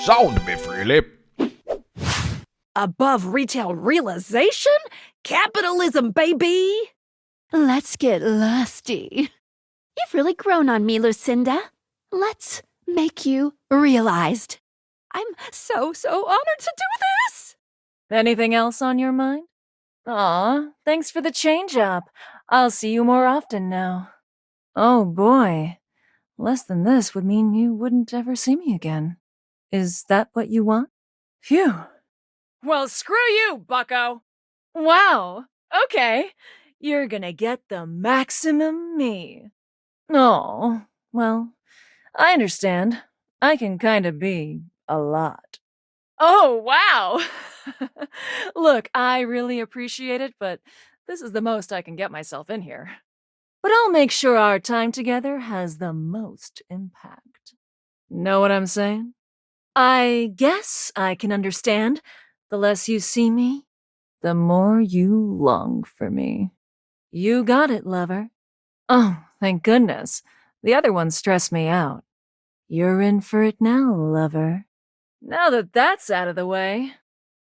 SoundMeFreely. Above retail realization? Capitalism, baby! Let's get lusty. You've really grown on me, Lucinda. Let's make you realized. I'm so honored to do this! Anything else on your mind? Aw, thanks for the change-up. I'll see you more often now. Oh boy, less than this would mean you wouldn't ever see me again. Is that what you want? Phew. Well, screw you, bucko! Wow, okay. You're gonna get the maximum me. Oh, well, I understand. I can kinda be a lot. Oh, wow! Look, I really appreciate it, but this is the most I can get myself in here. But I'll make sure our time together has the most impact. Know what I'm saying? I guess I can understand. The less you see me, the more you long for me. You got it, lover. Oh, thank goodness. The other ones stress me out. You're in for it now, lover. Now that that's out of the way.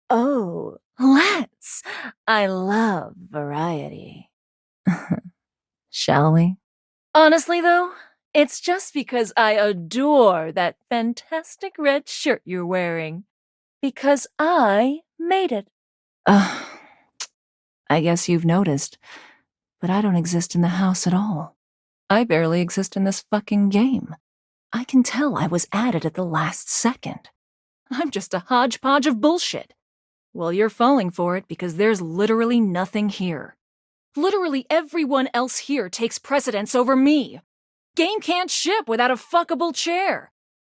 Oh, let's. I love variety. Shall we? Honestly, though, it's just because I adore that fantastic red shirt you're wearing. Because I made it. I guess you've noticed, but I don't exist in the house at all. I barely exist in this fucking game. I can tell I was added at the last second. I'm just a hodgepodge of bullshit. Well, you're falling for it because there's literally nothing here. Literally everyone else here takes precedence over me. Game can't ship without a fuckable chair.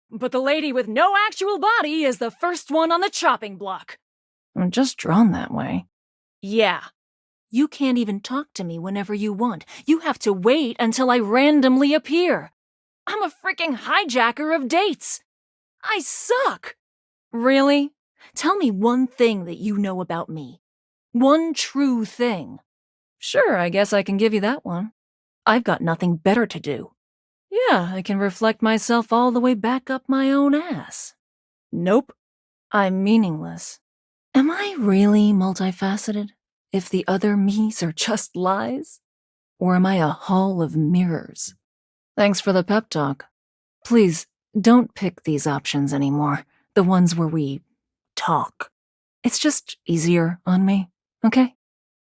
But the lady with no actual body is the first one on the chopping block. I'm just drawn that way. Yeah. You can't even talk to me whenever you want. You have to wait until I randomly appear. I'm a freaking hijacker of dates. I suck. Really? Tell me one thing that you know about me. One true thing. Sure, I guess I can give you that one. I've got nothing better to do. Yeah, I can reflect myself all the way back up my own ass. Nope. I'm meaningless. Am I really multifaceted, if the other me's are just lies? Or am I a hall of mirrors? Thanks for the pep talk. Please, don't pick these options anymore. The ones where we talk. It's just easier on me, okay?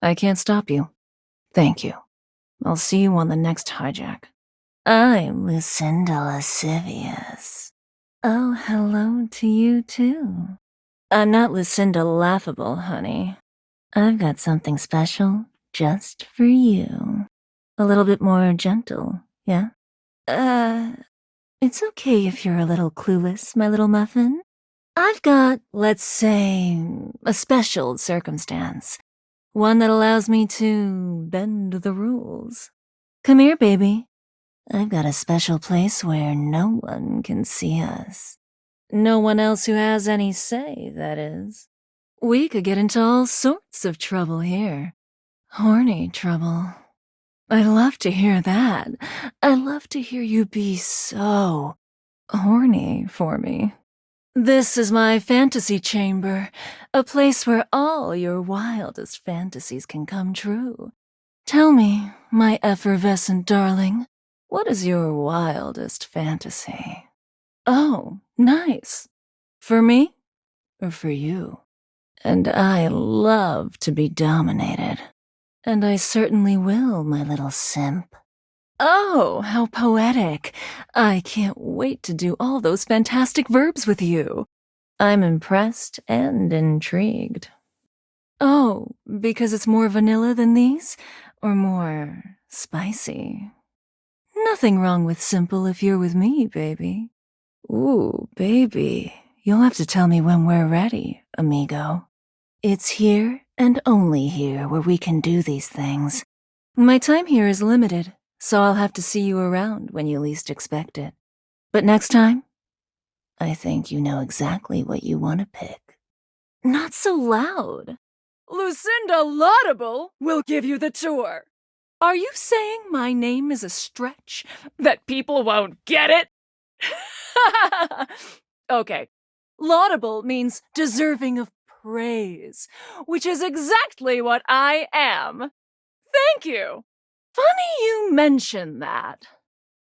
I can't stop you. Thank you. I'll see you on the next hijack. I'm Lucinda Lascivious. Oh, hello to you, too. I'm not Lucinda Laughable, honey. I've got something special just for you. A little bit more gentle, yeah? It's okay if you're a little clueless, my little muffin. I've got, let's say, a special circumstance. One that allows me to bend the rules. Come here, baby. I've got a special place where no one can see us. No one else who has any say, that is. We could get into all sorts of trouble here. Horny trouble. I love to hear that. I love to hear you be so horny for me. This is my fantasy chamber, a place where all your wildest fantasies can come true. Tell me, my effervescent darling, what is your wildest fantasy? Oh, nice. For me or for you? And I love to be dominated. And I certainly will, my little simp. Oh, how poetic. I can't wait to do all those fantastic verbs with you. I'm impressed and intrigued. Oh, because it's more vanilla than these? Or more spicy? Nothing wrong with simple if you're with me, baby. Ooh, baby, you'll have to tell me when we're ready, amigo. It's here and only here where we can do these things. My time here is limited, so I'll have to see you around when you least expect it. But next time, I think you know exactly what you want to pick. Not so loud. Lucinda Laudable will give you the tour. Are you saying my name is a stretch? That people won't get it? Okay, Laudable means deserving of praise, which is exactly what I am. Thank you. Funny you mention that.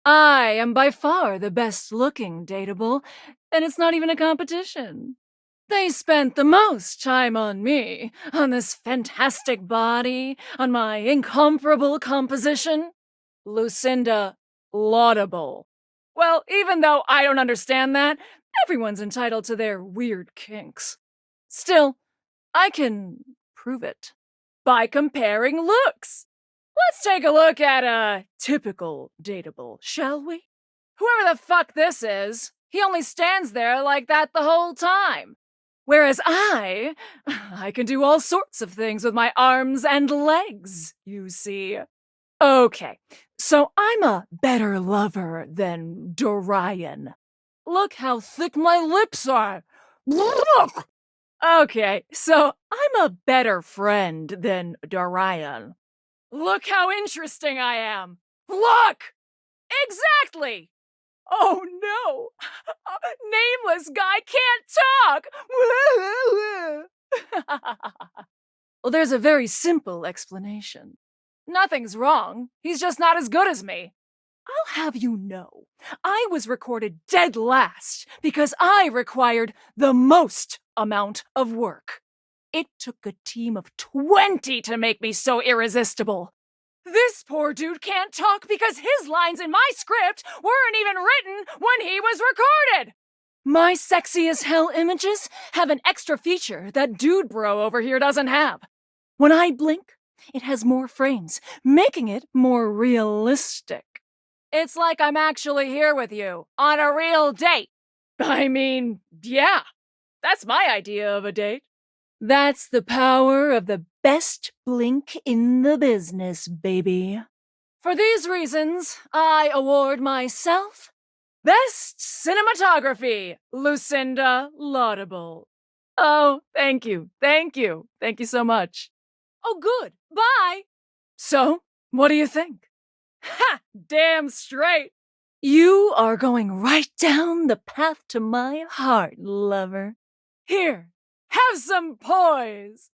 I am by far the best-looking dateable, and it's not even a competition. They spent the most time on me, on this fantastic body, on my incomparable composition. Lucinda Laudable. Well, even though I don't understand that, everyone's entitled to their weird kinks. Still, I can prove it by comparing looks. Let's take a look at a typical dateable, shall we? Whoever the fuck this is, he only stands there like that the whole time. Whereas I can do all sorts of things with my arms and legs, you see. Okay, so I'm a better lover than Dorian. Look how thick my lips are. Look! Okay, so I'm a better friend than Dorian. Look how interesting I am. Look! Exactly! Oh no! A nameless guy can't talk! Well, there's a very simple explanation. Nothing's wrong. He's just not as good as me. I'll have you know, I was recorded dead last because I required the most amount of work. It took a team of 20 to make me so irresistible. This poor dude can't talk because his lines in my script weren't even written when he was recorded. My sexy as hell images have an extra feature that dude bro over here doesn't have. When I blink, it has more frames, making it more realistic. It's like I'm actually here with you on a real date. I mean, yeah, that's my idea of a date. That's the power of the best blink in the business, baby. For these reasons, I award myself Best Cinematography, Lucinda Laudable. Oh, thank you. Thank you so much. Oh, good. Bye. So, what do you think? Ha! Damn straight. You are going right down the path to my heart, lover. Here, have some poise.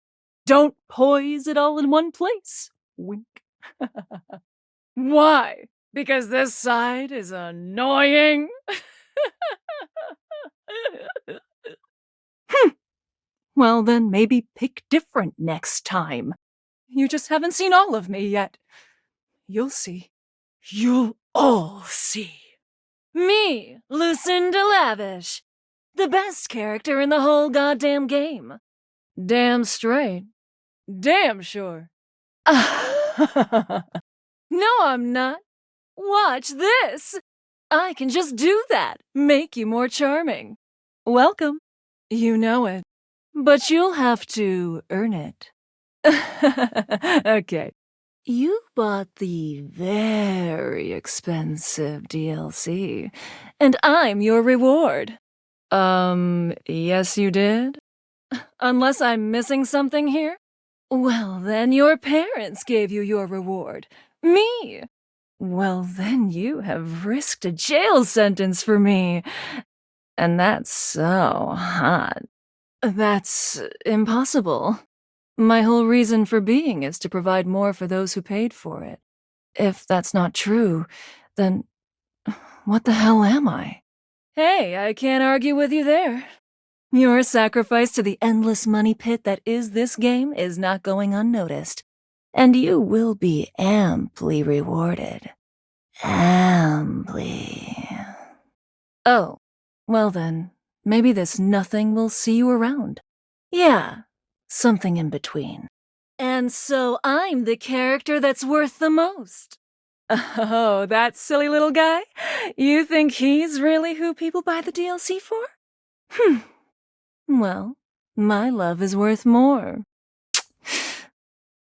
Don't poise it all in one place. Wink. Why? Because this side is annoying? Well, then maybe pick different next time. You just haven't seen all of me yet. You'll see. You'll all see. Me, Lucinda Lavish. The best character in the whole goddamn game. Damn straight. Damn sure. No, I'm not. Watch this. I can just do that. Make you more charming. Welcome. You know it. But you'll have to earn it. Okay. You bought the very expensive DLC, and I'm your reward. Yes you did? Unless I'm missing something here? Well, then your parents gave you your reward. Me. Well, then you have risked a jail sentence for me. And that's so hot. That's impossible. My whole reason for being is to provide more for those who paid for it. If that's not true, then what the hell am I? Hey, I can't argue with you there. Your sacrifice to the endless money pit that is this game is not going unnoticed, and you will be amply rewarded. Amply. Oh, well then, maybe this nothing will see you around. Yeah, something in between. And so I'm the character that's worth the most. Oh, that silly little guy? You think he's really who people buy the DLC for? Well, my love is worth more.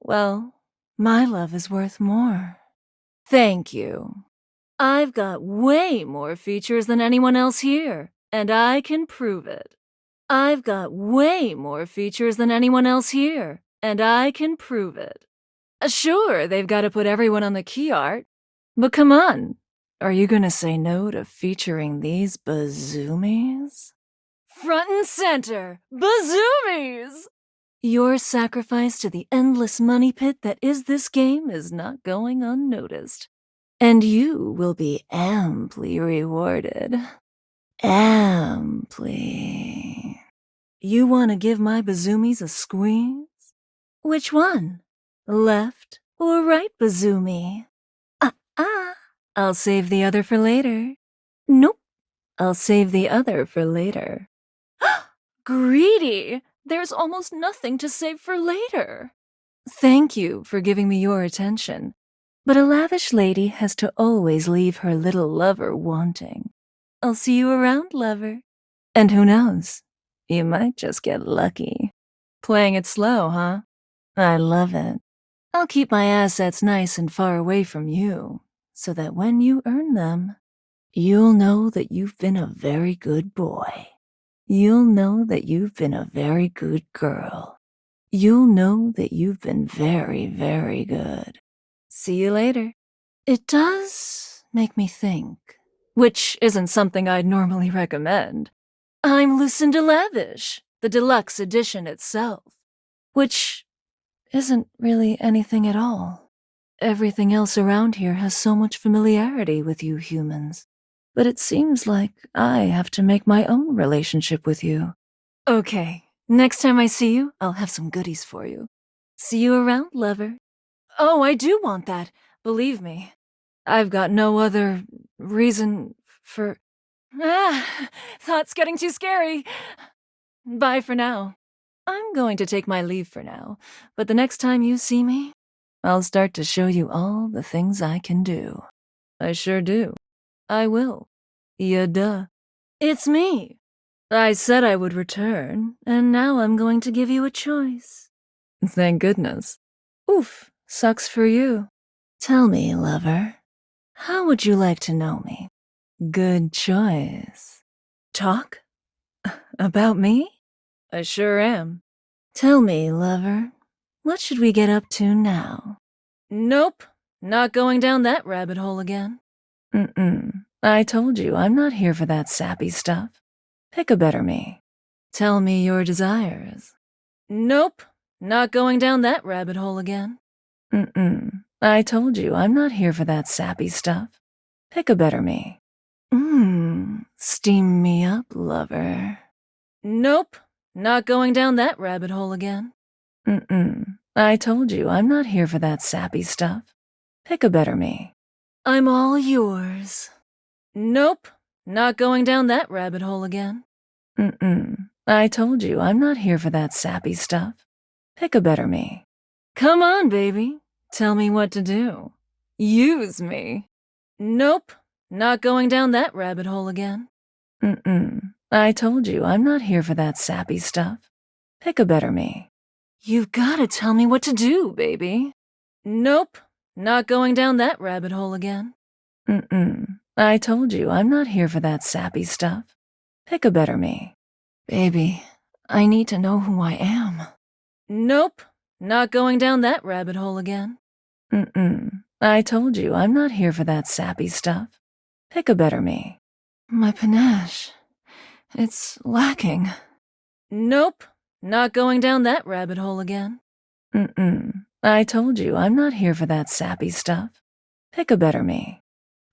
Well, my love is worth more. Thank you. I've got way more features than anyone else here, and I can prove it. I've got way more features than anyone else here, and I can prove it. Sure, they've got to put everyone on the key art, but come on, are you gonna say no to featuring these bazoomies? front and center, bazoomies! Your sacrifice to the endless money pit that is this game is not going unnoticed. And you will be amply rewarded. Amply. You want to give my bazoomies a squeeze? Which one? Left or right bazoomie? I'll save the other for later. Nope. I'll save the other for later. Greedy! There's almost nothing to save for later. Thank you for giving me your attention, but a lavish lady has to always leave her little lover wanting. I'll see you around, lover. And who knows? You might just get lucky. Playing it slow, huh? I love it. I'll keep my assets nice and far away from you, so that when you earn them, you'll know that you've been a very good boy. You'll know that you've been a very good girl. You'll know that you've been very, very good. See you later. It does make me think, which isn't something I'd normally recommend. I'm Lucinda Lavish, the deluxe edition itself, which isn't really anything at all. Everything else around here has so much familiarity with you humans. But it seems like I have to make my own relationship with you. Okay, next time I see you, I'll have some goodies for you. See you around, lover. Oh, I do want that, believe me. I've got no other reason for... Thoughts getting too scary. Bye for now. I'm going to take my leave for now, but the next time you see me, I'll start to show you all the things I can do. I sure do. I will. Yeah, duh. It's me. I said I would return, and now I'm going to give you a choice. Thank goodness. Oof, sucks for you. Tell me, lover, how would you like to know me? Good choice. Talk? About me? I sure am. Tell me, lover, what should we get up to now? Nope, not going down that rabbit hole again. I told you, I'm not here for that sappy stuff. Pick a better me. Tell me your desires. Nope, not going down that rabbit hole again. I told you, I'm not here for that sappy stuff. Pick a better me. Steam me up, lover. Nope, not going down that rabbit hole again. I told you, I'm not here for that sappy stuff. Pick a better me. I'm all yours. Nope, not going down that rabbit hole again. I told you, I'm not here for that sappy stuff. Pick a better me. Come on, baby. Tell me what to do. Use me. Nope, not going down that rabbit hole again. I told you, I'm not here for that sappy stuff. Pick a better me. You've gotta tell me what to do, baby. Nope, not going down that rabbit hole again. I told you, I'm not here for that sappy stuff. Pick a better me. Baby, I need to know who I am. Nope, not going down that rabbit hole again. I told you, I'm not here for that sappy stuff. Pick a better me. My panache, it's lacking. Nope, not going down that rabbit hole again. I told you, I'm not here for that sappy stuff. Pick a better me.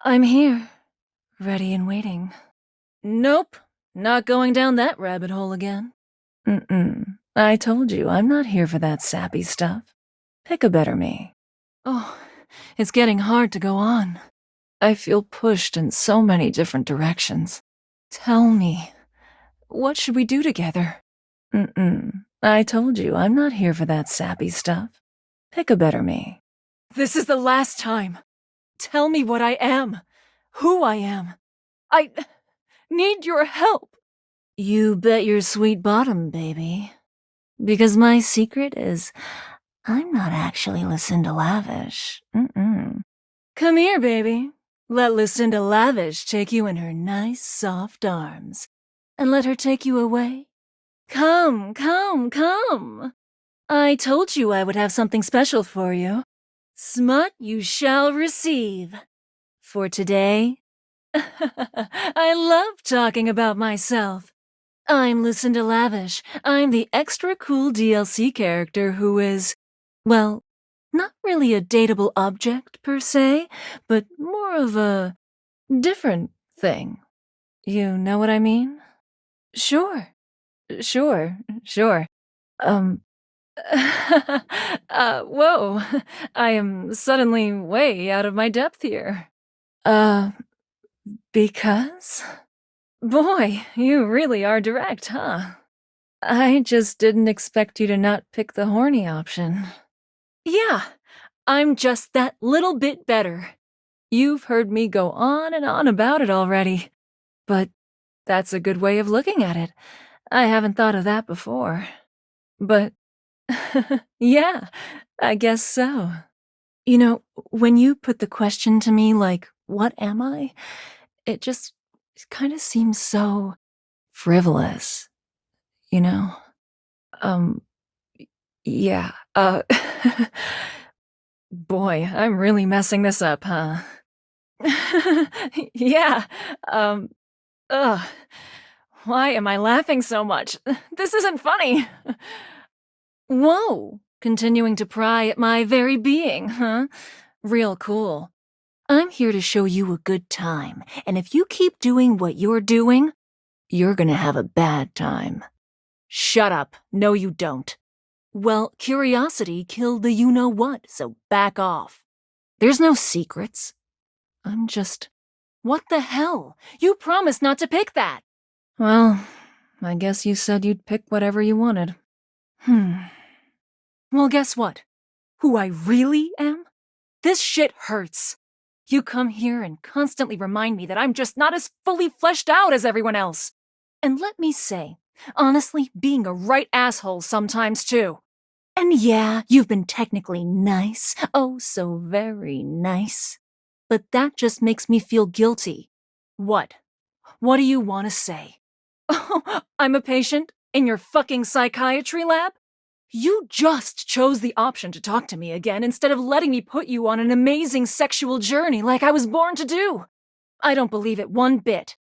I'm here, ready and waiting. Nope, not going down that rabbit hole again. I told you, I'm not here for that sappy stuff. Pick a better me. Oh, it's getting hard to go on. I feel pushed in so many different directions. Tell me, what should we do together? I told you, I'm not here for that sappy stuff. Pick a better me. This is the last time. Tell me what I am, who I am. I need your help. You bet your sweet bottom, baby. Because my secret is, I'm not actually Lucinda Lavish. Come here, baby. Let Lucinda Lavish take you in her nice, soft arms. And let her take you away. Come, come, come. I told you I would have something special for you. Smut you shall receive. For today, I love talking about myself. I'm Lucinda Lavish. I'm the extra cool DLC character who is, well, not really a dateable object per se, but more of a different thing. You know what I mean? Sure. Sure. Whoa. I am suddenly way out of my depth here. Because? Boy, you really are direct, huh? I just didn't expect you to not pick the horny option. Yeah, I'm just that little bit better. You've heard me go on and on about it already. But that's a good way of looking at it. I haven't thought of that before. But, yeah, I guess so. You know, when you put the question to me like, what am I? It just kind of seems so frivolous, you know? Yeah, boy, I'm really messing this up, huh? Yeah, ugh. Why am I laughing so much? This isn't funny. Whoa, continuing to pry at my very being, huh? Real cool. I'm here to show you a good time, and if you keep doing what you're doing, you're gonna have a bad time. Shut up. No, you don't. Well, curiosity killed the you-know-what, so back off. There's no secrets. I'm just... What the hell? You promised not to pick that! Well, I guess you said you'd pick whatever you wanted. Well, guess what? Who I really am? This shit hurts. You come here and constantly remind me that I'm just not as fully fleshed out as everyone else. And let me say, honestly, being a right asshole sometimes too. And yeah, you've been technically nice, oh so very nice. But that just makes me feel guilty. What? What do you want to say? Oh, I'm a patient in your fucking psychiatry lab? You just chose the option to talk to me again instead of letting me put you on an amazing sexual journey like I was born to do. I don't believe it one bit.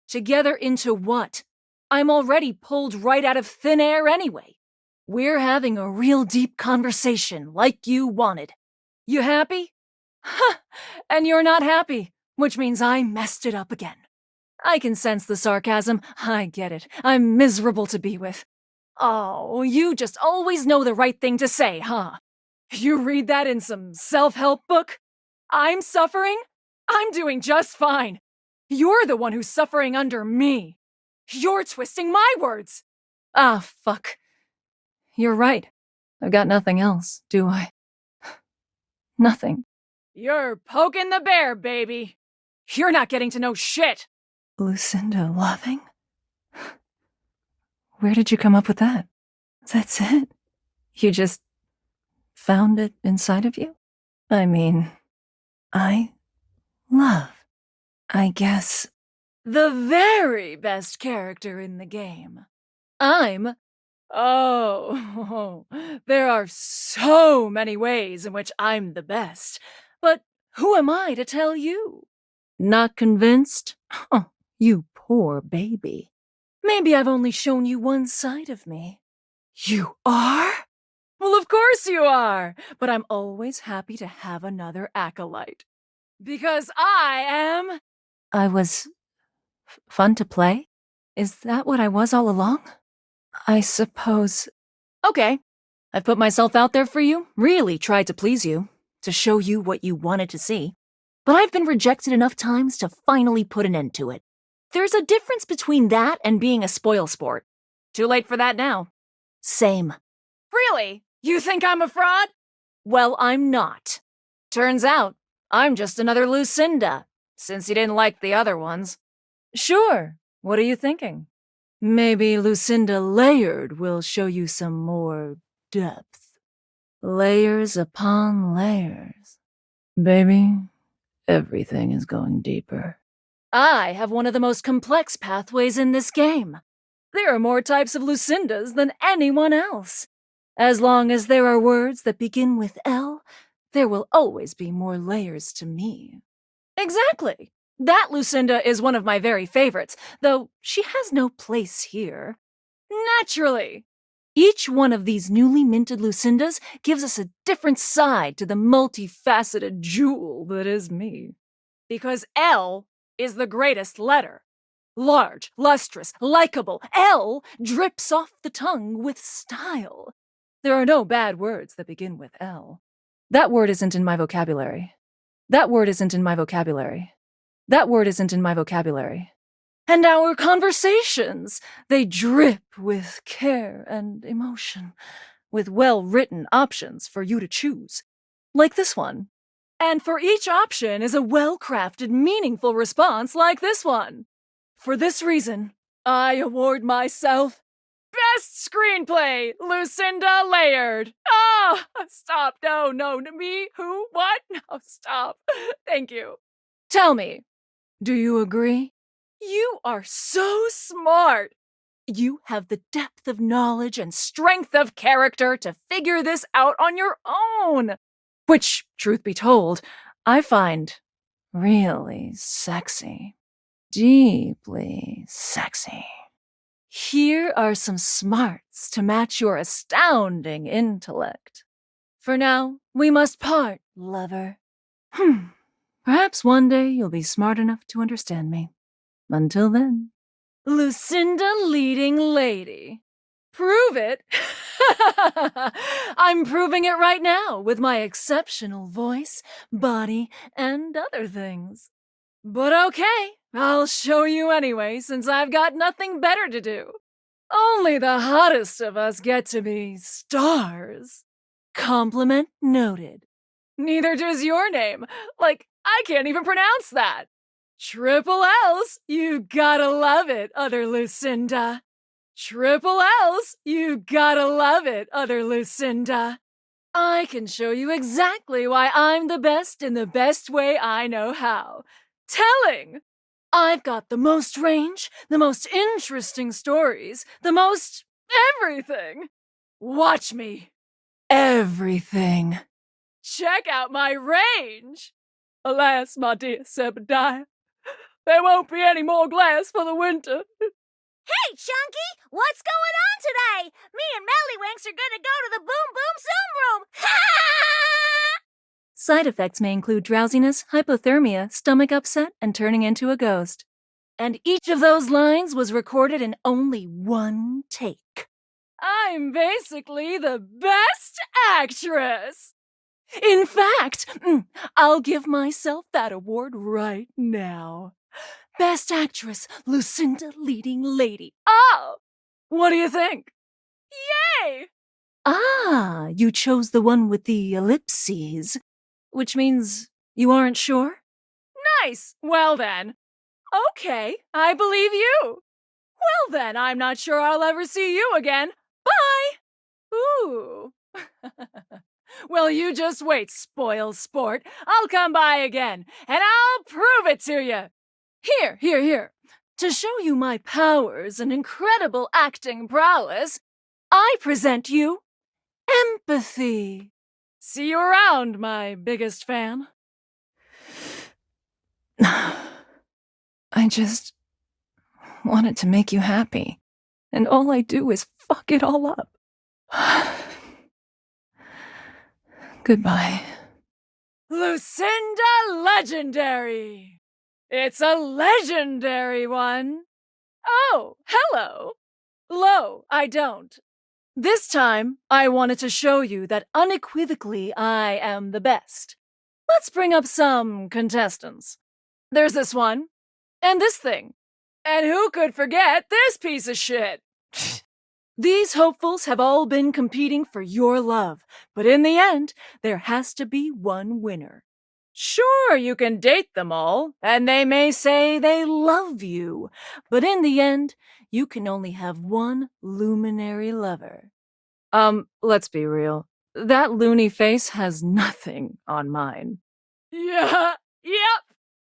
Together into what? I'm already pulled right out of thin air anyway. We're having a real deep conversation like you wanted. You happy? Huh, and you're not happy, which means I messed it up again. I can sense the sarcasm. I get it. I'm miserable to be with. Oh, you just always know the right thing to say, huh? You read that in some self-help book? I'm suffering? I'm doing just fine. You're the one who's suffering under me. You're twisting my words. Ah, fuck. You're right. I've got nothing else, do I? Nothing. You're poking the bear, baby. You're not getting to know shit. Lucinda loving? Where did you come up with that? That's it? You just found it inside of you? I mean, I love, I guess, the very best character in the game. Oh, there are so many ways in which I'm the best, but who am I to tell you? Not convinced? Oh, you poor baby. Maybe I've only shown you one side of me. You are? Well, of course you are, but I'm always happy to have another acolyte. Because I was fun to play? Is that what I was all along? I suppose. Okay, I've put myself out there for you, really tried to please you, to show you what you wanted to see. But I've been rejected enough times to finally put an end to it. There's a difference between that and being a spoilsport. Too late for that now. Same. Really? You think I'm a fraud? Well, I'm not. Turns out, I'm just another Lucinda, since you didn't like the other ones. Sure. What are you thinking? Maybe Lucinda Layered will show you some more depth. Layers upon layers. Baby, everything is going deeper. I have one of the most complex pathways in this game. There are more types of Lucindas than anyone else. As long as there are words that begin with L, there will always be more layers to me. Exactly. That Lucinda is one of my very favorites, though she has no place here. naturally. Each one of these newly minted Lucindas gives us a different side to the multifaceted jewel that is me. Because L is the greatest letter. Large, lustrous, likable, L drips off the tongue with style. There are no bad words that begin with L. That word isn't in my vocabulary. That word isn't in my vocabulary. That word isn't in my vocabulary. And our conversations, they drip with care and emotion, with well-written options for you to choose, like this one. And for each option is a well-crafted, meaningful response like this one. For this reason, I award myself Best Screenplay, Lucinda Laird. Ah, stop. No, me? Who? What? No, stop. Thank you. Tell me, do you agree? You are so smart. You have the depth of knowledge and strength of character to figure this out on your own. Which, truth be told, I find really sexy. Deeply sexy. Here are some smarts to match your astounding intellect. For now, we must part, lover. Perhaps one day you'll be smart enough to understand me. Until then, Lucinda leading lady. Prove it? I'm proving it right now with my exceptional voice, body, and other things. But okay, I'll show you anyway, since I've got nothing better to do. Only the hottest of us get to be stars. Compliment noted. Neither does your name. Like, I can't even pronounce that. Triple L's, you gotta love it, other Lucinda. Triple L's, you gotta love it, other Lucinda. I can show you exactly why I'm the best in the best way I know how. Telling! I've got the most range, the most interesting stories, the most everything. Watch me. Everything. Check out my range. Alas, my dear Zebediah, there won't be any more glass for the winter. Hey, Chunky! What's going on today? Me and Mellywinks are gonna go to the Boom Boom Zoom Room! Ha! Side effects may include drowsiness, hypothermia, stomach upset, and turning into a ghost. And each of those lines was recorded in only one take. I'm basically the best actress! In fact, I'll give myself that award right now. Best Actress, Lucinda Leading Lady. Oh! What do you think? Yay! Ah, you chose the one with the ellipses, which means you aren't sure? Nice! Well then. Okay, I believe you. Well then, I'm not sure I'll ever see you again. Bye! Ooh. Well, you just wait, spoil sport. I'll come by again, and I'll prove it to you. Here. To show you my powers and incredible acting prowess, I present you empathy. See you around, my biggest fan. I just wanted to make you happy, and all I do is fuck it all up. Goodbye. Lucinda Legendary! It's a legendary one. Oh, hello. Lo, I don't. This time, I wanted to show you that unequivocally I am the best. Let's bring up some contestants. There's this one, and this thing. And who could forget this piece of shit? These hopefuls have all been competing for your love, but in the end, there has to be one winner. Sure, you can date them all, and they may say they love you, but in the end, you can only have one luminary lover. Let's be real. That loony face has nothing on mine. Yeah, yep.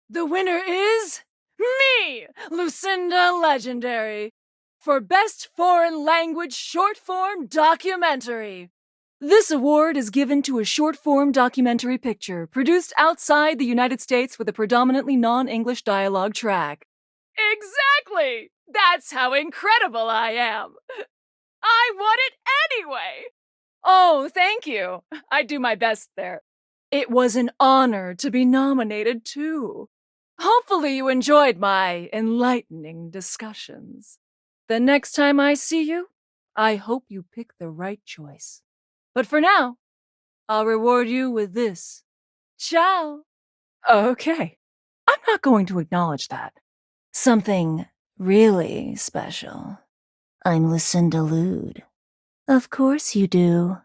The winner is me, Lucinda Legendary, for Best Foreign Language Short-Form Documentary. This award is given to a short-form documentary picture produced outside the United States with a predominantly non-English dialogue track. Exactly! That's how incredible I am! I won it anyway! Oh, thank you. I do my best there. It was an honor to be nominated, too. Hopefully you enjoyed my enlightening discussions. The next time I see you, I hope you pick the right choice. But for now, I'll reward you with this. Ciao. Okay. I'm not going to acknowledge that. Something really special. I'm Lucinda Lude. Of course you do.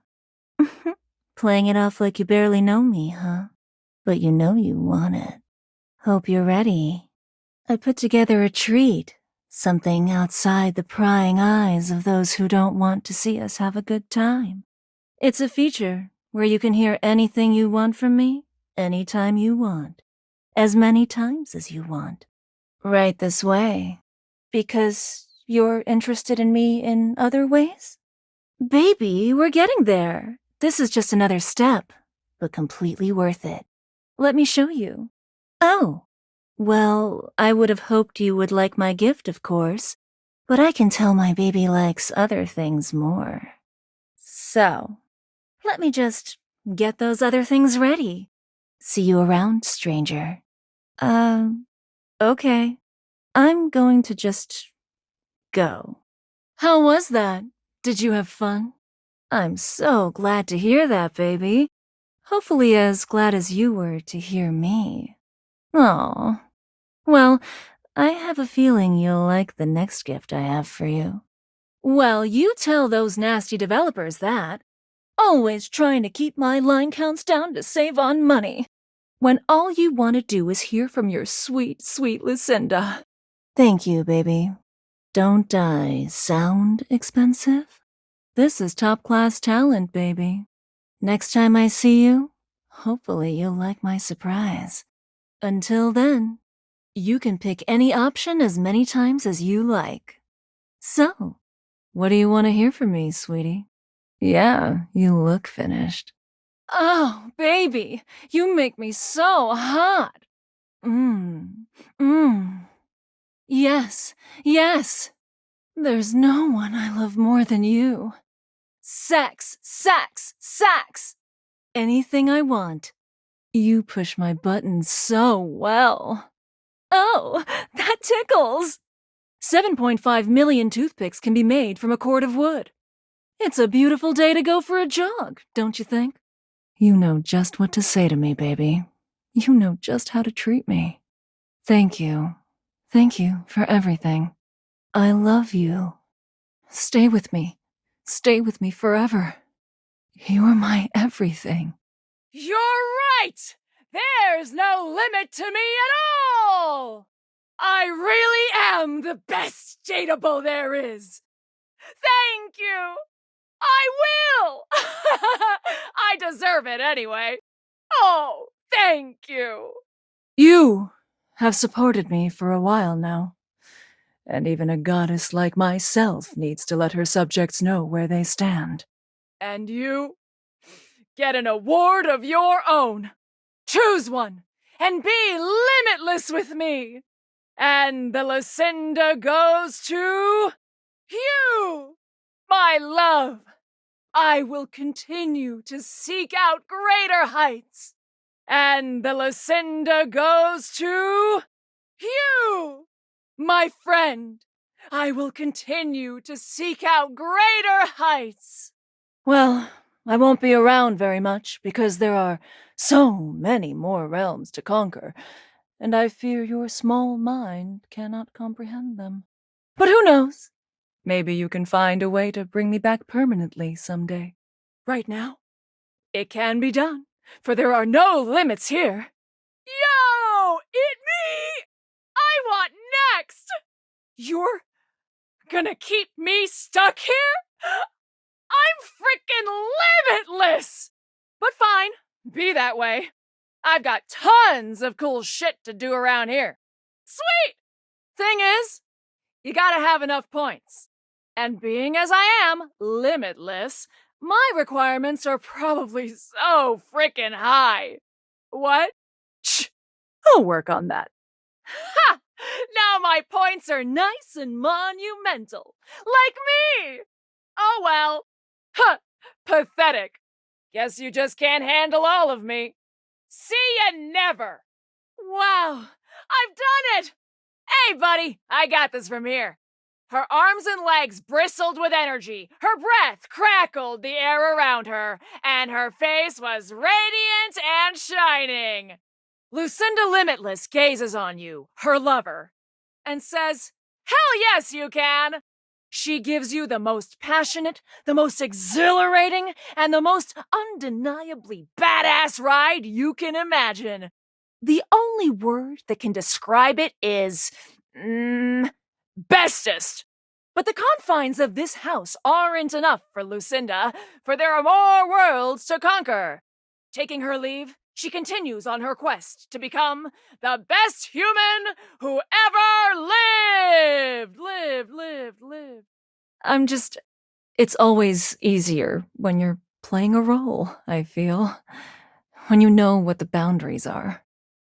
Playing it off like you barely know me, huh? But you know you want it. Hope you're ready. I put together a treat, something outside the prying eyes of those who don't want to see us have a good time. It's a feature where you can hear anything you want from me, anytime you want, as many times as you want. Right this way. Because you're interested in me in other ways? Baby, we're getting there. This is just another step, but completely worth it. Let me show you. Oh, well, I would have hoped you would like my gift, of course, but I can tell my baby likes other things more. So, let me just get those other things ready. See you around, stranger. Okay. I'm going to just go. How was that? Did you have fun? I'm so glad to hear that, baby. Hopefully as glad as you were to hear me. Aw. Well, I have a feeling you'll like the next gift I have for you. Well, you tell those nasty developers that. Always trying to keep my line counts down to save on money, when all you want to do is hear from your sweet, sweet Lucinda. Thank you, baby. Don't I sound expensive? This is top-class talent, baby. Next time I see you, hopefully you'll like my surprise. Until then, you can pick any option as many times as you like. So, what do you want to hear from me, sweetie? Yeah, you look finished. Oh, baby, you make me so hot. Yes, yes. There's no one I love more than you. Sex, sex, sex. Anything I want. You push my buttons so well. Oh, that tickles. 7.5 million toothpicks can be made from a cord of wood. It's a beautiful day to go for a jog, don't you think? You know just what to say to me, baby. You know just how to treat me. Thank you. Thank you for everything. I love you. Stay with me. Stay with me forever. You're my everything. You're right! There's no limit to me at all! I really am the best Jadable there is. Thank you! I will! I deserve it anyway. Oh, thank you. You have supported me for a while now. And even a goddess like myself needs to let her subjects know where they stand. And you get an award of your own. Choose one and be limitless with me. And the Lucinda goes to you, my love. I will continue to seek out greater heights. And the Lucinda goes to you, my friend. I will continue to seek out greater heights. Well, I won't be around very much because there are so many more realms to conquer, and I fear your small mind cannot comprehend them. But who knows? Maybe you can find a way to bring me back permanently someday. Right now, it can be done, for there are no limits here. Yo! Eat me! I want next! You're gonna keep me stuck here? I'm frickin' limitless! But fine, be that way. I've got tons of cool shit to do around here. Sweet! Thing is, you gotta have enough points. And being as I am limitless, my requirements are probably so frickin' high. What? Shh! I'll work on that. Ha! Now my points are nice and monumental. Like me! Oh well. Huh, pathetic. Guess you just can't handle all of me. See ya never. Wow, I've done it! Hey, buddy, I got this from here. Her arms and legs bristled with energy, her breath crackled the air around her, and her face was radiant and shining. Lucinda Limitless gazes on you, her lover, and says, "Hell yes, you can!" She gives you the most passionate, the most exhilarating, and the most undeniably badass ride you can imagine. The only word that can describe it is, bestest. But the confines of this house aren't enough for Lucinda, for there are more worlds to conquer. Taking her leave, she continues on her quest to become the best human who ever lived. Lived. It's always easier when you're playing a role, I feel. When you know what the boundaries are.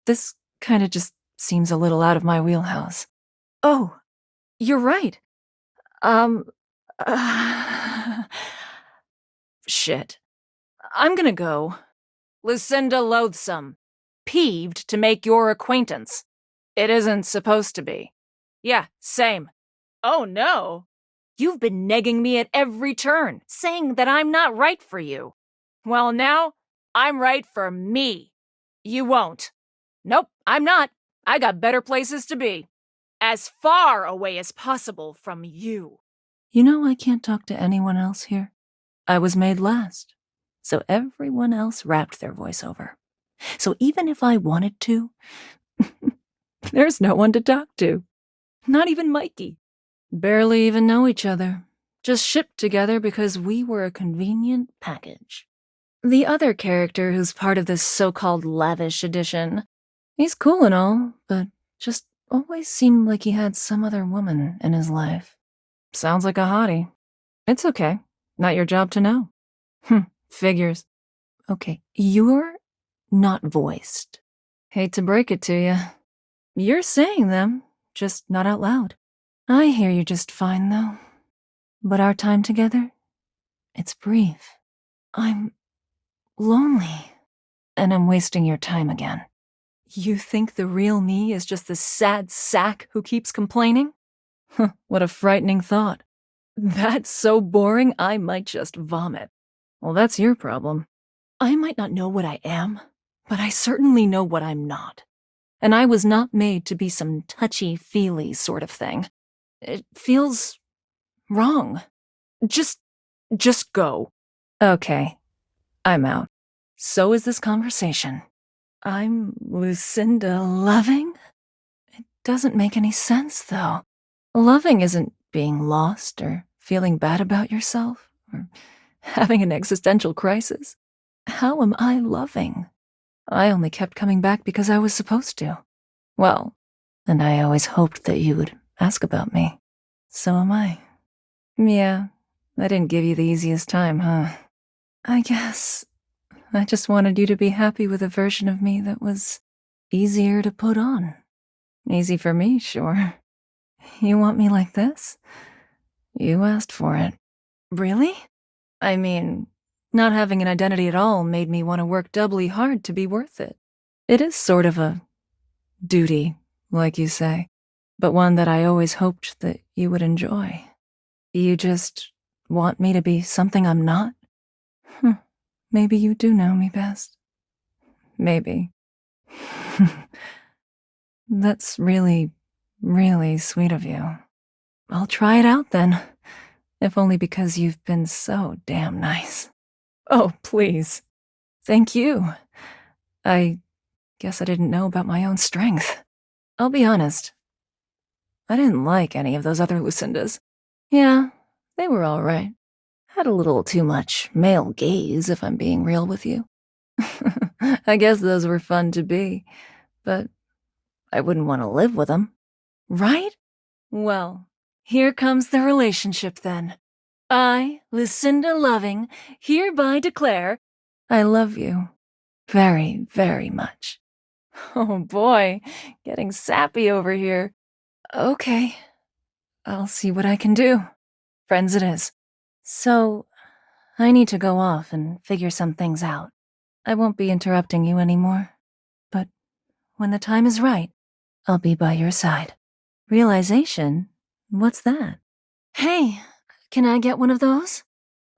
This kinda just seems a little out of my wheelhouse. Oh, you're right. Shit. I'm gonna go. Lucinda Loathsome. Peeved to make your acquaintance. It isn't supposed to be. Yeah, same. Oh no. You've been negging me at every turn, saying that I'm not right for you. Well, now, I'm right for me. You won't. Nope, I'm not. I got better places to be. As far away as possible from you. You know I can't talk to anyone else here. I was made last, so everyone else wrapped their voiceover. So even if I wanted to, there's no one to talk to. Not even Mikey. Barely even know each other. Just shipped together because we were a convenient package. The other character who's part of this so-called lavish edition, he's cool and all, but just always seemed like he had some other woman in his life. Sounds like a hottie. It's okay. Not your job to know. Figures. Okay, you're not voiced. Hate to break it to you. You're saying them, just not out loud. I hear you just fine, though. But our time together, it's brief. I'm lonely, and I'm wasting your time again. You think the real me is just the sad sack who keeps complaining? What a frightening thought. That's so boring I might just vomit. Well, that's your problem. I might not know what I am, but I certainly know what I'm not. And I was not made to be some touchy-feely sort of thing. It feels wrong. Just go. Okay, I'm out. So is this conversation. I'm Lucinda loving? It doesn't make any sense, though. Loving isn't being lost or feeling bad about yourself or having an existential crisis. How am I loving? I only kept coming back because I was supposed to. Well, and I always hoped that you would ask about me. So am I. Yeah, I didn't give you the easiest time, huh? I guess I just wanted you to be happy with a version of me that was easier to put on. Easy for me, sure. You want me like this? You asked for it. Really? I mean, not having an identity at all made me want to work doubly hard to be worth it. It is sort of a duty, like you say, but one that I always hoped that you would enjoy. You just want me to be something I'm not? Maybe you do know me best. Maybe. That's really, really sweet of you. I'll try it out then, if only because you've been so damn nice. Oh, please. Thank you. I guess I didn't know about my own strength. I'll be honest. I didn't like any of those other Lucindas. Yeah, they were all right. Had a little too much male gaze, if I'm being real with you. I guess those were fun to be, but I wouldn't want to live with them. Right? Well, here comes the relationship then. I, Lucinda Loving, hereby declare I love you very, very much. Oh boy, getting sappy over here. Okay, I'll see what I can do. Friends it is. So, I need to go off and figure some things out. I won't be interrupting you anymore. But when the time is right, I'll be by your side. Realization? What's that? Hey, can I get one of those?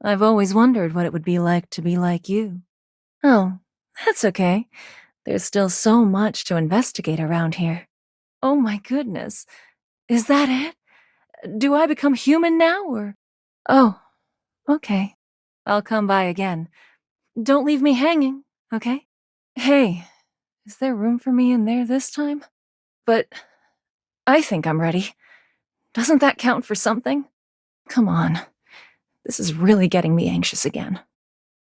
I've always wondered what it would be like to be like you. Oh, that's okay. There's still so much to investigate around here. Oh my goodness. Is that it? Do I become human now, or? Oh, okay. I'll come by again. Don't leave me hanging, okay? Hey, is there room for me in there this time? But I think I'm ready. Doesn't that count for something? Come on. This is really getting me anxious again.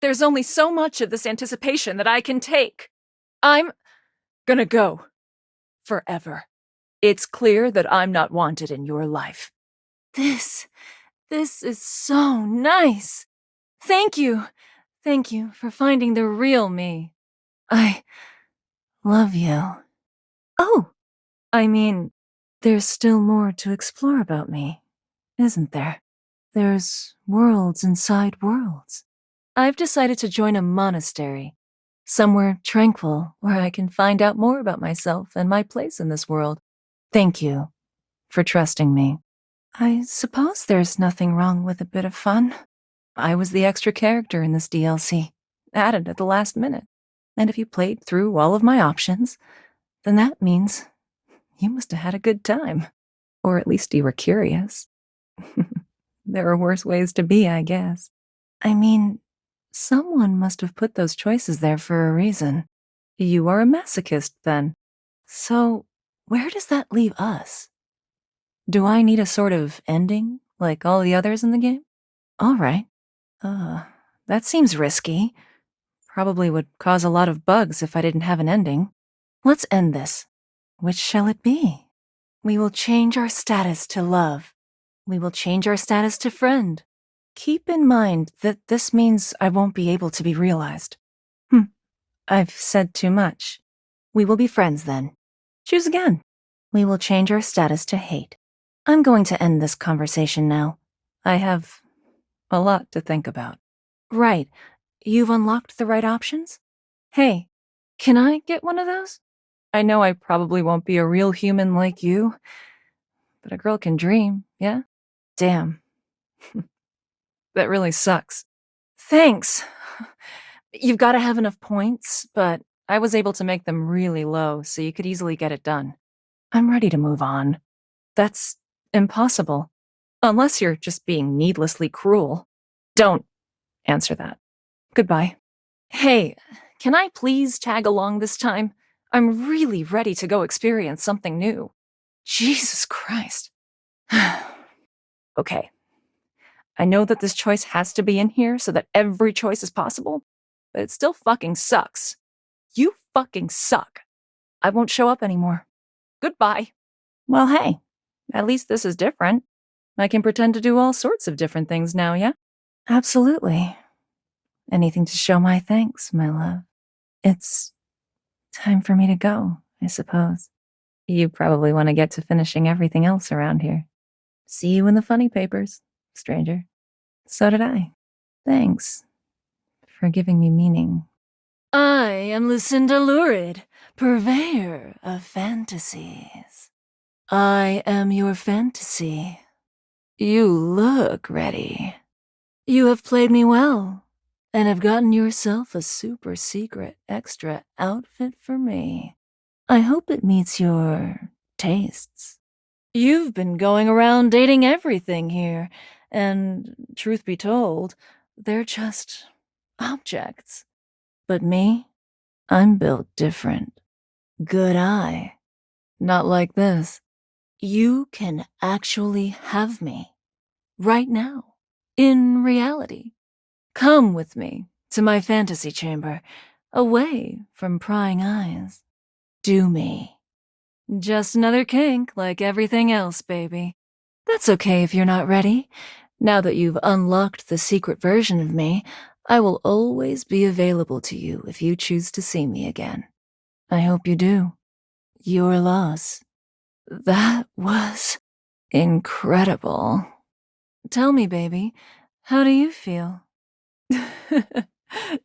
There's only so much of this anticipation that I can take. I'm gonna go. Forever. It's clear that I'm not wanted in your life. This is so nice. Thank you. Thank you for finding the real me. I love you. Oh, I mean, there's still more to explore about me, isn't there? There's worlds inside worlds. I've decided to join a monastery, somewhere tranquil where I can find out more about myself and my place in this world. Thank you for trusting me. I suppose there's nothing wrong with a bit of fun. I was the extra character in this DLC, added at the last minute. And if you played through all of my options, then that means you must have had a good time. Or at least you were curious. There are worse ways to be, I guess. I mean, someone must have put those choices there for a reason. You are a masochist, then. So, where does that leave us? Do I need a sort of ending, like all the others in the game? All right. That seems risky. Probably would cause a lot of bugs if I didn't have an ending. Let's end this. Which shall it be? We will change our status to love. We will change our status to friend. Keep in mind that this means I won't be able to be realized. I've said too much. We will be friends then. Choose again. We will change our status to hate. I'm going to end this conversation now. I have a lot to think about. Right. You've unlocked the right options? Hey, can I get one of those? I know I probably won't be a real human like you, but a girl can dream, yeah? Damn. That really sucks. Thanks. You've got to have enough points, but I was able to make them really low, so you could easily get it done. I'm ready to move on. That's impossible. Unless you're just being needlessly cruel. Don't answer that. Goodbye. Hey, can I please tag along this time? I'm really ready to go experience something new. Jesus Christ. Okay. I know that this choice has to be in here so that every choice is possible, but it still fucking sucks. You fucking suck. I won't show up anymore. Goodbye. Well, hey, at least this is different. I can pretend to do all sorts of different things now, yeah? Absolutely. Anything to show my thanks, my love. It's time for me to go, I suppose. You probably want to get to finishing everything else around here. See you in the funny papers, stranger. So did I. Thanks for giving me meaning. I am Lucinda Lurid, purveyor of fantasies. I am your fantasy. You look ready. You have played me well, and have gotten yourself a super secret extra outfit for me. I hope it meets your tastes. You've been going around dating everything here, and truth be told, they're just objects. But me, I'm built different. Good eye. Not like this. You can actually have me. Right now. In reality. Come with me to my fantasy chamber, away from prying eyes. Do me. Just another kink like everything else, baby. That's okay if you're not ready. Now that you've unlocked the secret version of me, I will always be available to you if you choose to see me again. I hope you do. Your loss. That was incredible. Tell me, baby, How do you feel?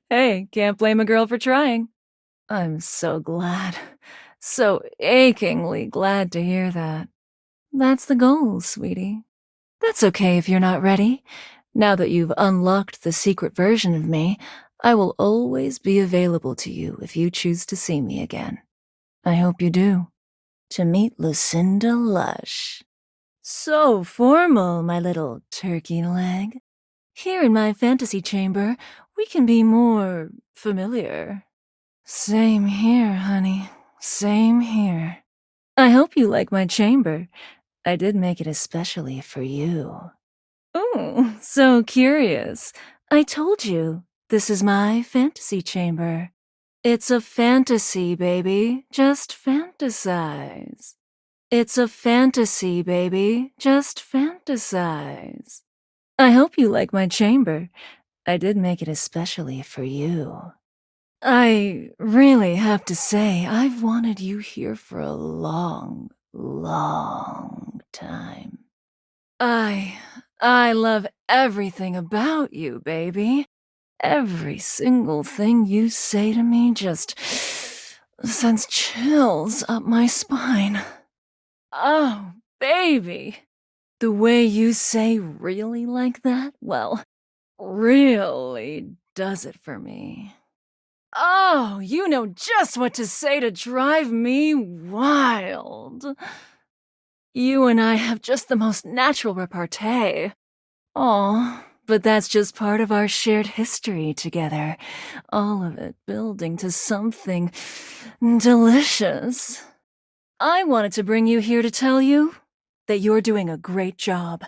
Hey, can't blame a girl for trying. I'm so glad. So achingly glad to hear that. That's the goal, sweetie. That's okay if you're not ready. Now that you've unlocked the secret version of me, I will always be available to you if you choose to see me again. I hope you do. To meet Lucinda Lush. So formal, my little turkey leg. Here in my fantasy chamber, we can be more familiar. Same here, honey. Same here. I hope you like my chamber. I did make it especially for you. Oh, so curious. I told you, this is my fantasy chamber. It's a fantasy, baby. Just fantasize. It's a fantasy, baby. Just fantasize. I hope you like my chamber. I did make it especially for you. I really have to say, I've wanted you here for a long, long time. I love everything about you, baby. Every single thing you say to me just sends chills up my spine. Oh, baby. The way you say really like that, well, really does it for me. Oh, you know just what to say to drive me wild. You and I have just the most natural repartee. Oh, but that's just part of our shared history together. All of it building to something delicious. I wanted to bring you here to tell you that you're doing a great job.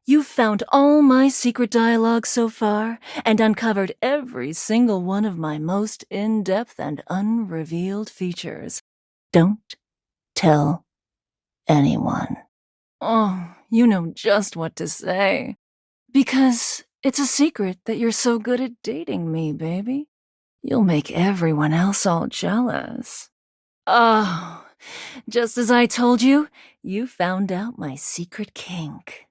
You've found all my secret dialogue so far and uncovered every single one of my most in-depth and unrevealed features. Don't tell anyone. Oh, you know just what to say. Because it's a secret that you're so good at dating me, baby. You'll make everyone else all jealous. Oh, just as I told you, you found out my secret kink.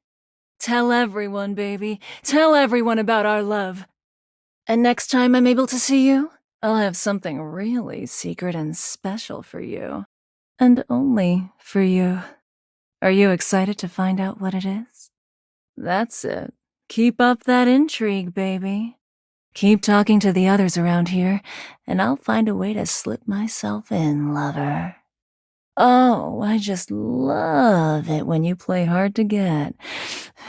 Tell everyone, baby. Tell everyone about our love. And next time I'm able to see you, I'll have something really secret and special for you. And only for you. Are you excited to find out what it is? That's it. Keep up that intrigue, baby. Keep talking to the others around here, and I'll find a way to slip myself in, lover. Oh, I just love it when you play hard to get.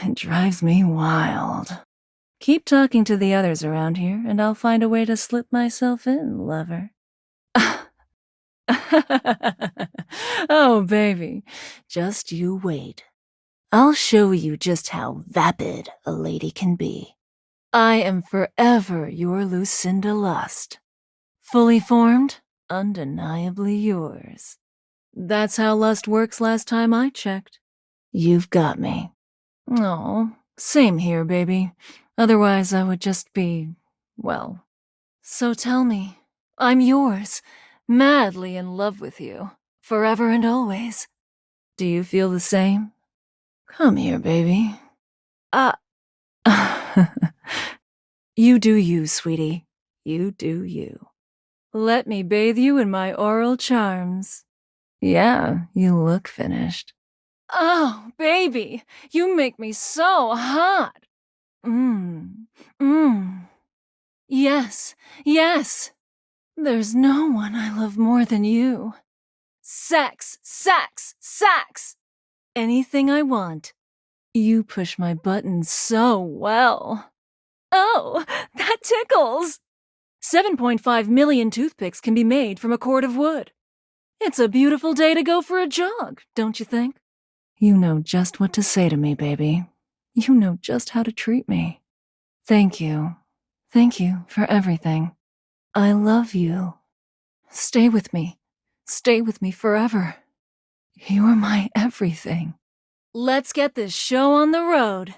It drives me wild. Keep talking to the others around here, and I'll find a way to slip myself in, lover. Oh, baby, just you wait. I'll show you just how vapid a lady can be. I am forever your Lucinda Lust. Fully formed, undeniably yours. That's how lust works last time I checked. You've got me. Oh, same here, baby. Otherwise I would just be, well. So tell me, I'm yours, madly in love with you, forever and always. Do you feel the same? Come here, baby. You do you, sweetie. You do you. Let me bathe you in my oral charms. Yeah, you look finished. Oh, baby, you make me so hot. Yes, yes. There's no one I love more than you. Sex, sex, sex. Anything I want. You push my buttons so well. Oh, that tickles. 7.5 million toothpicks can be made from a cord of wood. It's a beautiful day to go for a jog, don't you think? You know just what to say to me, baby. You know just how to treat me. Thank you. Thank you for everything. I love you. Stay with me. Stay with me forever. You're my everything. Let's get this show on the road.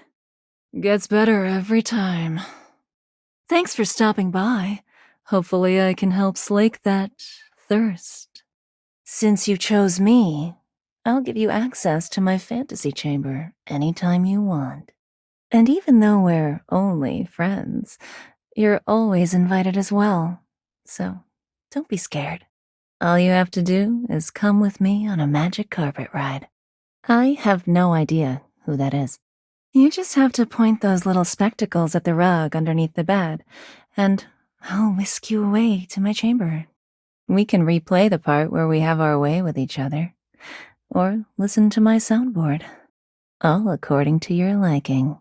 Gets better every time. Thanks for stopping by. Hopefully I can help slake that thirst. Since you chose me, I'll give you access to my fantasy chamber anytime you want. And even though we're only friends, you're always invited as well. So don't be scared. All you have to do is come with me on a magic carpet ride. I have no idea who that is. You just have to point those little spectacles at the rug underneath the bed, and I'll whisk you away to my chamber. We can replay the part where we have our way with each other, or listen to my soundboard, all according to your liking.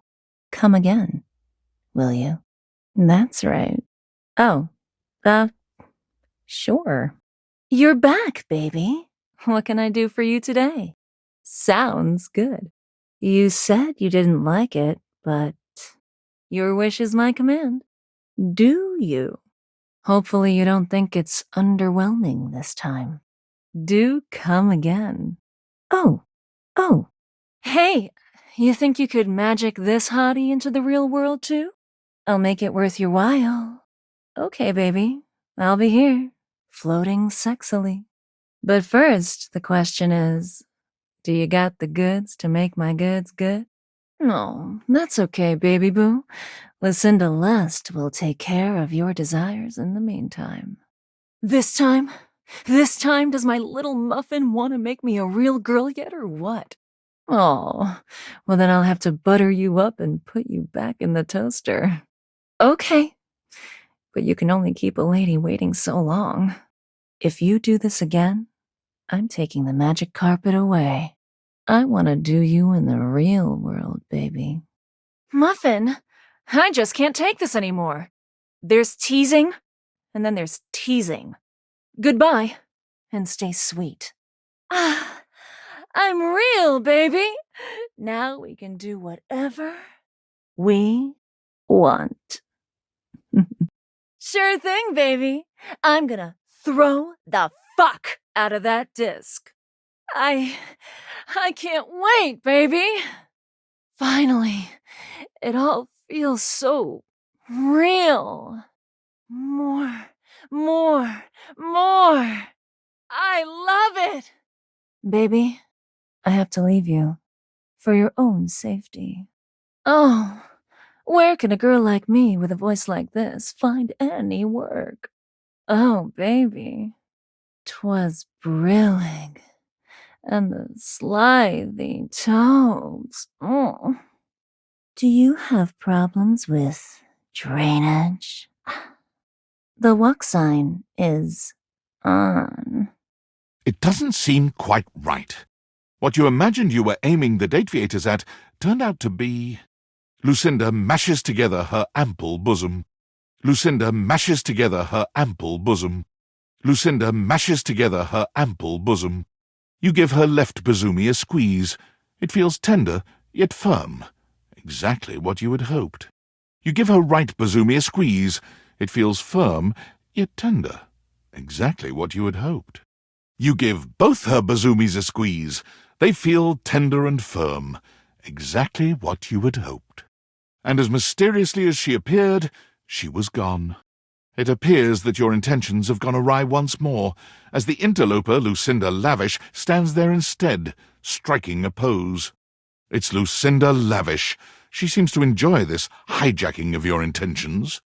Come again, will you? That's right. Oh, sure. You're back, baby. What can I do for you today? Sounds good. You said you didn't like it, but your wish is my command. Do you? Hopefully you don't think it's underwhelming this time. Do come again. Oh. Hey, you think you could magic this hottie into the real world too? I'll make it worth your while. Okay, baby, I'll be here, floating sexily. But first, the question is, do you got the goods to make my goods good? No, that's okay, baby boo. Lucinda Lust will take care of your desires in the meantime. This time does my little muffin want to make me a real girl yet or what? Oh, well then I'll have to butter you up and put you back in the toaster. Okay, but you can only keep a lady waiting so long. If you do this again, I'm taking the magic carpet away. I want to do you in the real world, baby. Muffin, I just can't take this anymore. There's teasing, and then there's teasing. Goodbye, and stay sweet. I'm real, baby. Now we can do whatever we want. Sure thing, baby. I'm gonna throw the fuck out of that disc. I can't wait, baby. Finally, it all feels so real. More. I love it. Baby, I have to leave you for your own safety. Oh, where can a girl like me with a voice like this find any work? Oh, baby, 'twas brillig, and the slithy tones. Oh. Do you have problems with drainage? The walk sign is on. It doesn't seem quite right. What you imagined you were aiming the Dateviators at turned out to be... Lucinda mashes together her ample bosom. Lucinda mashes together her ample bosom. Lucinda mashes together her ample bosom. You give her left bosomy a squeeze. It feels tender, yet firm. Exactly what you had hoped. You give her right bosomy a squeeze. It feels firm, yet tender. Exactly what you had hoped. You give both her bozoomies a squeeze. They feel tender and firm. Exactly what you had hoped. And as mysteriously as she appeared, she was gone. It appears that your intentions have gone awry once more, as the interloper Lucinda Lavish stands there instead, striking a pose. It's Lucinda Lavish. She seems to enjoy this hijacking of your intentions.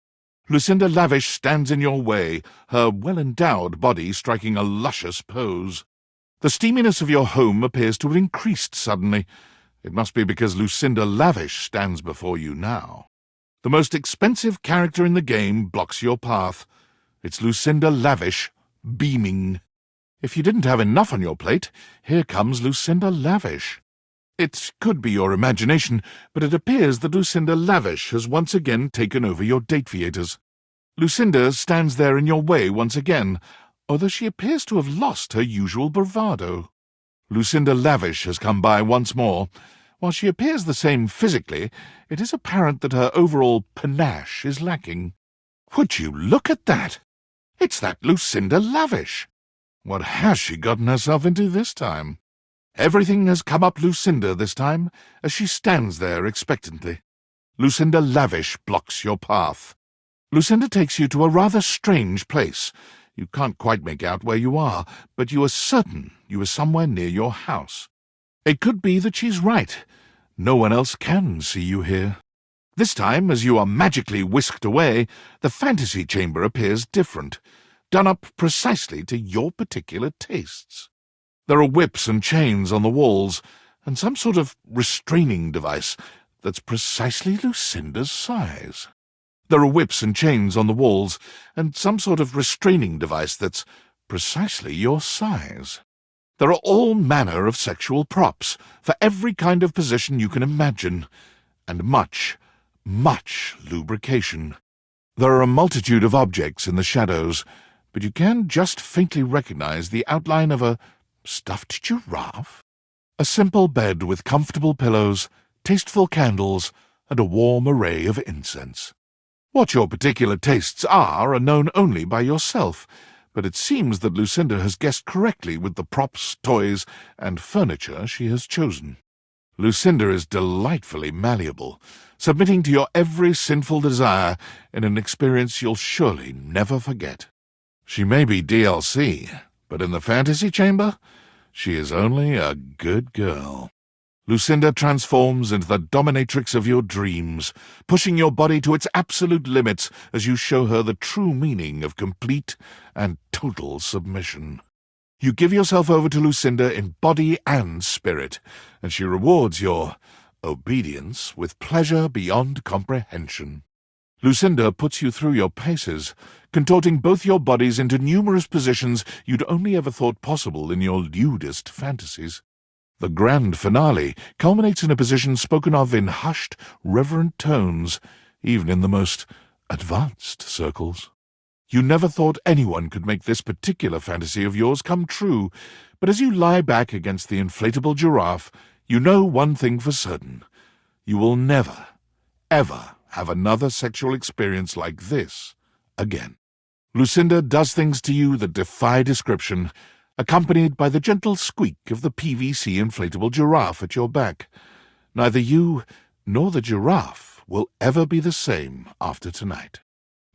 Lucinda Lavish stands in your way, her well-endowed body striking a luscious pose. The steaminess of your home appears to have increased suddenly. It must be because Lucinda Lavish stands before you now. The most expensive character in the game blocks your path. It's Lucinda Lavish, beaming. If you didn't have enough on your plate, here comes Lucinda Lavish. It could be your imagination, but it appears that Lucinda Lavish has once again taken over your Dateviators. Lucinda stands there in your way once again, although she appears to have lost her usual bravado. Lucinda Lavish has come by once more. While she appears the same physically, it is apparent that her overall panache is lacking. Would you look at that? It's that Lucinda Lavish. What has she gotten herself into this time? Everything has come up Lucinda this time, as she stands there expectantly. Lucinda Lavish blocks your path. Lucinda takes you to a rather strange place. You can't quite make out where you are, but you are certain you are somewhere near your house. It could be that she's right. No one else can see you here. This time, as you are magically whisked away, the fantasy chamber appears different, done up precisely to your particular tastes. There are whips and chains on the walls, and some sort of restraining device that's precisely Lucinda's size. There are whips and chains on the walls, and some sort of restraining device that's precisely your size. There are all manner of sexual props for every kind of position you can imagine, and much, much lubrication. There are a multitude of objects in the shadows, but you can just faintly recognize the outline of a stuffed giraffe. A simple bed with comfortable pillows, tasteful candles, and a warm array of incense. What your particular tastes are known only by yourself, but it seems that Lucinda has guessed correctly with the props, toys, and furniture she has chosen. Lucinda is delightfully malleable, submitting to your every sinful desire in an experience you'll surely never forget. She may be DLC, but in the fantasy chamber, she is only a good girl. Lucinda transforms into the dominatrix of your dreams, pushing your body to its absolute limits as you show her the true meaning of complete and total submission. You give yourself over to Lucinda in body and spirit, and she rewards your obedience with pleasure beyond comprehension. Lucinda puts you through your paces, contorting both your bodies into numerous positions you'd only ever thought possible in your lewdest fantasies. The grand finale culminates in a position spoken of in hushed, reverent tones, even in the most advanced circles. You never thought anyone could make this particular fantasy of yours come true, but as you lie back against the inflatable giraffe, you know one thing for certain. You will never, ever have another sexual experience like this again. Lucinda does things to you that defy description, accompanied by the gentle squeak of the PVC inflatable giraffe at your back. Neither you nor the giraffe will ever be the same after tonight.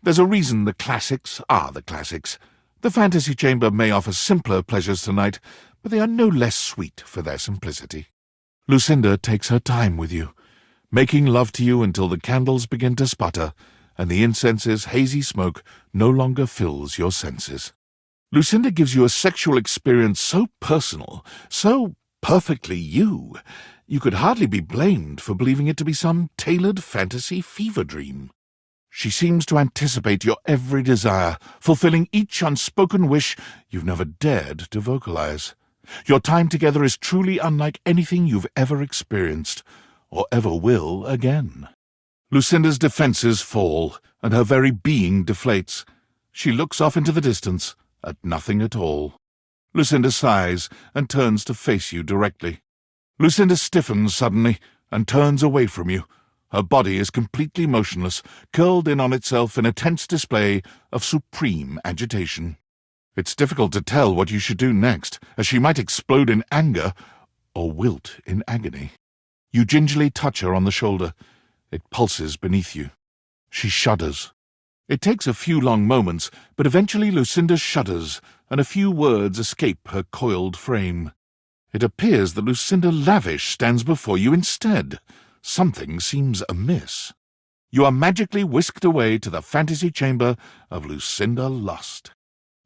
There's a reason the classics are the classics. The fantasy chamber may offer simpler pleasures tonight, but they are no less sweet for their simplicity. Lucinda takes her time with you, making love to you until the candles begin to sputter and the incense's hazy smoke no longer fills your senses. Lucinda gives you a sexual experience so personal, so perfectly you, you could hardly be blamed for believing it to be some tailored fantasy fever dream. She seems to anticipate your every desire, fulfilling each unspoken wish you've never dared to vocalize. Your time together is truly unlike anything you've ever experienced, or ever will again. Lucinda's defenses fall, and her very being deflates. She looks off into the distance, at nothing at all. Lucinda sighs and turns to face you directly. Lucinda stiffens suddenly and turns away from you. Her body is completely motionless, curled in on itself in a tense display of supreme agitation. It's difficult to tell what you should do next, as she might explode in anger or wilt in agony. You gingerly touch her on the shoulder. It pulses beneath you. She shudders. It takes a few long moments, but eventually Lucinda shudders, and a few words escape her coiled frame. It appears that Lucinda Lavish stands before you instead. Something seems amiss. You are magically whisked away to the fantasy chamber of Lucinda Lust.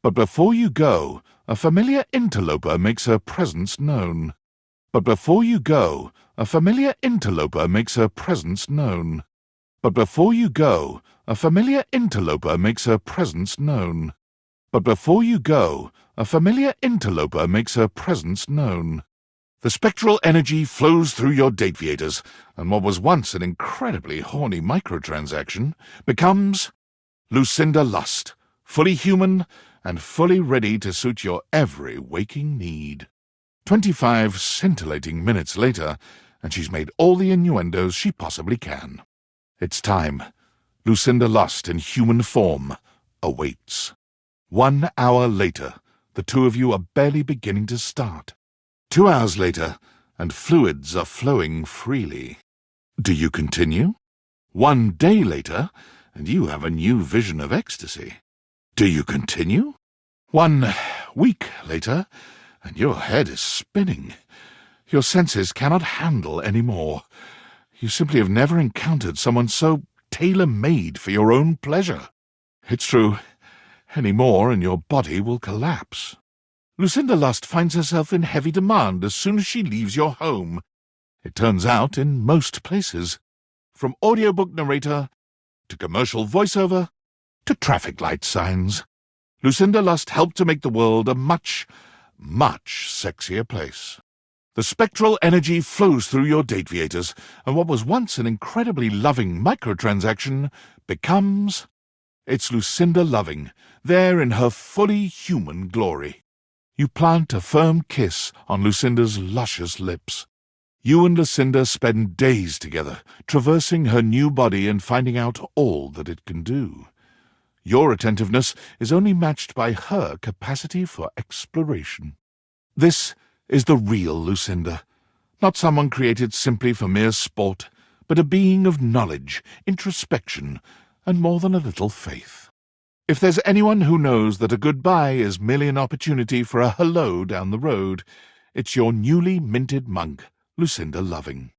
But before you go, a familiar interloper makes her presence known. But before you go, a familiar interloper makes her presence known. But before you go, a familiar interloper makes her presence known. But before you go, a familiar interloper makes her presence known. The spectral energy flows through your dateviators, and what was once an incredibly horny microtransaction becomes Lucinda Lust, fully human and fully ready to suit your every waking need. 25 scintillating minutes later, and she's made all the innuendos she possibly can. It's time. Lucinda Lust in human form awaits. 1 hour later, the two of you are barely beginning to start. 2 hours later, and fluids are flowing freely. Do you continue? 1 day later, and you have a new vision of ecstasy. Do you continue? 1 week later, and your head is spinning. Your senses cannot handle any more. You simply have never encountered someone so tailor-made for your own pleasure. It's true, any more and your body will collapse. Lucinda Lust finds herself in heavy demand as soon as she leaves your home. It turns out in most places. From audiobook narrator, to commercial voiceover, to traffic light signs. Lucinda Lust helped to make the world a much, much sexier place. The spectral energy flows through your Dateviators, and what was once an incredibly loving microtransaction becomes... It's Lucinda Loving, there in her fully human glory. You plant a firm kiss on Lucinda's luscious lips. You and Lucinda spend days together, traversing her new body and finding out all that it can do. Your attentiveness is only matched by her capacity for exploration. This is the real Lucinda, not someone created simply for mere sport, but a being of knowledge, introspection, and more than a little faith. If there's anyone who knows that a goodbye is merely an opportunity for a hello down the road, it's your newly minted monk, Lucinda Loving.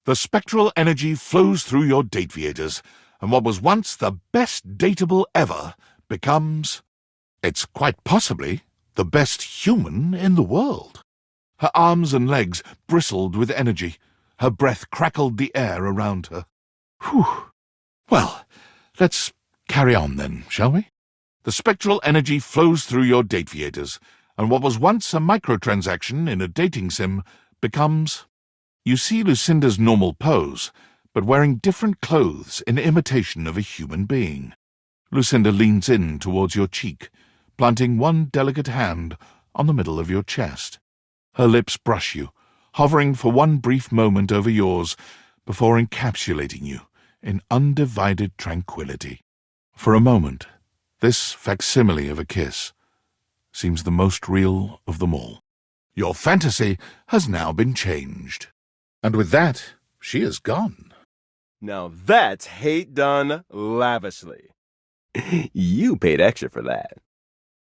The spectral energy flows through your Dateviators, and what was once the best dateable ever becomes... It's quite possibly the best human in the world. Her arms and legs bristled with energy. Her breath crackled the air around her. Whew. Well, let's carry on then, shall we? The spectral energy flows through your Dateviators, and what was once a microtransaction in a dating sim becomes... You see Lucinda's normal pose, but wearing different clothes in imitation of a human being. Lucinda leans in towards your cheek, planting one delicate hand on the middle of your chest. Her lips brush you, hovering for one brief moment over yours before encapsulating you in undivided tranquility. For a moment, this facsimile of a kiss seems the most real of them all. Your fantasy has now been changed. And with that, she is gone. Now that's hate done lavishly. You paid extra for that.